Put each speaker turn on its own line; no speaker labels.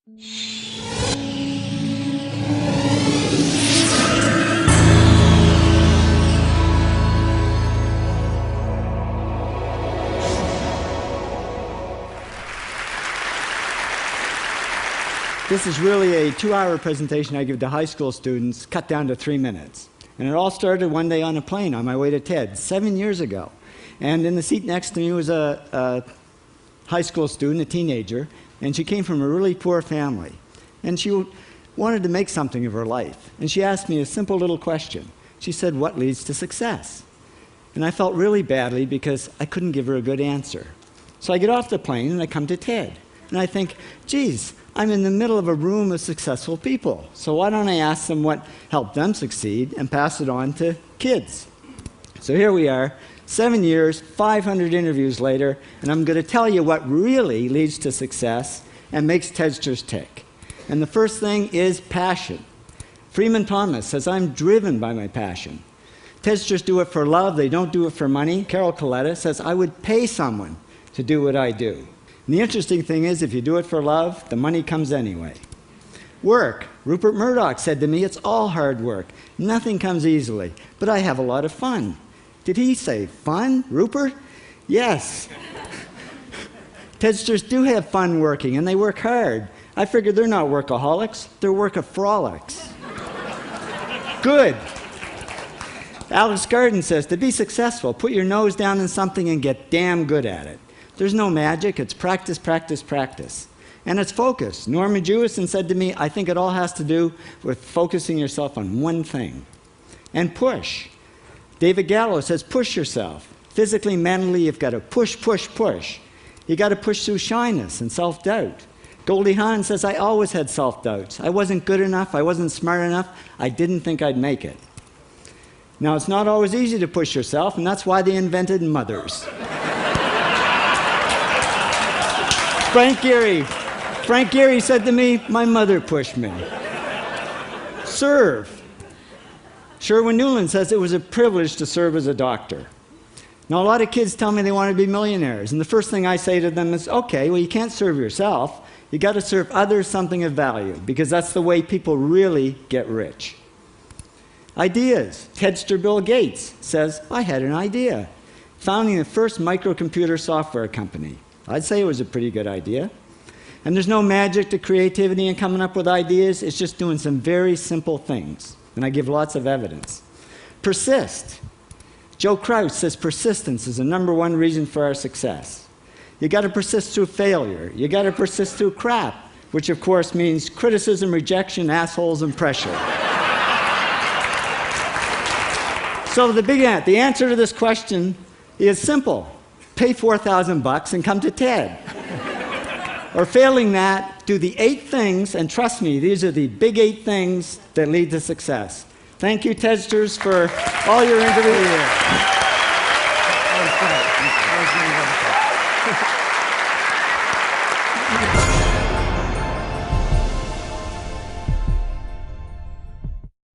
This is really a 2-hour presentation I give to high school students, cut down to 3 minutes. And it all started one day on a plane on my way to TED, 7 years ago. And in the seat next to me was a high school student, a teenager, and she came from a really poor family. And she wanted to make something of her life. And she asked me a simple little question. She said, "What leads to success?" And I felt really badly because I couldn't give her a good answer. So I get off the plane and I come to TED. And I think, geez, I'm in the middle of a room of successful people. So why don't I ask them what helped them succeed and pass it on to kids? So here we are, 7 years, 500 interviews later, and I'm going to tell you what really leads to success and makes TEDsters tick. And the first thing is passion. Freeman Thomas says, "I'm driven by my passion." TEDsters do it for love, they don't do it for money. Carol Coletta says, "I would pay someone to do what I do." And the interesting thing is, if you do it for love, the money comes anyway. Work. Rupert Murdoch said to me, "It's all hard work. Nothing comes easily, but I have a lot of fun." Did he say fun, Rupert? Yes. TEDsters do have fun working, and they work hard. I figured they're not workaholics, they're workaholics. Good. Alex Garden says, to be successful, put your nose down in something and get damn good at it. There's no magic, it's practice, practice, practice. And it's focus. Norman Jewison said to me, "I think it all has to do with focusing yourself on one thing." And push. David Gallo says, push yourself. Physically, mentally, you've got to push, push, push. You've got to push through shyness and self-doubt. Goldie Hawn says, "I always had self-doubts. I wasn't good enough, I wasn't smart enough, I didn't think I'd make it." Now, it's not always easy to push yourself, and that's why they invented mothers. Frank Gehry said to me, "My mother pushed me." Serve. Sherwin Nuland says it was a privilege to serve as a doctor. Now, a lot of kids tell me they want to be millionaires, and the first thing I say to them is, okay, well, you can't serve yourself. You got to serve others something of value, because that's the way people really get rich. Ideas. TEDster Bill Gates says, "I had an idea." Founding the first microcomputer software company. I'd say it was a pretty good idea. And there's no magic to creativity and coming up with ideas. It's just doing some very simple things. And I give lots of evidence. Persist. Joe Kraus says persistence is the #1 reason for our success. You got to persist through failure. You got to persist through crap, which of course means criticism, rejection, assholes, and pressure. So the answer to this question is simple. Pay $4,000 and come to TED. Or failing that, do the 8 things, and trust me, these are the big 8 things that lead to success. Thank you, TEDsters, for all your interviews.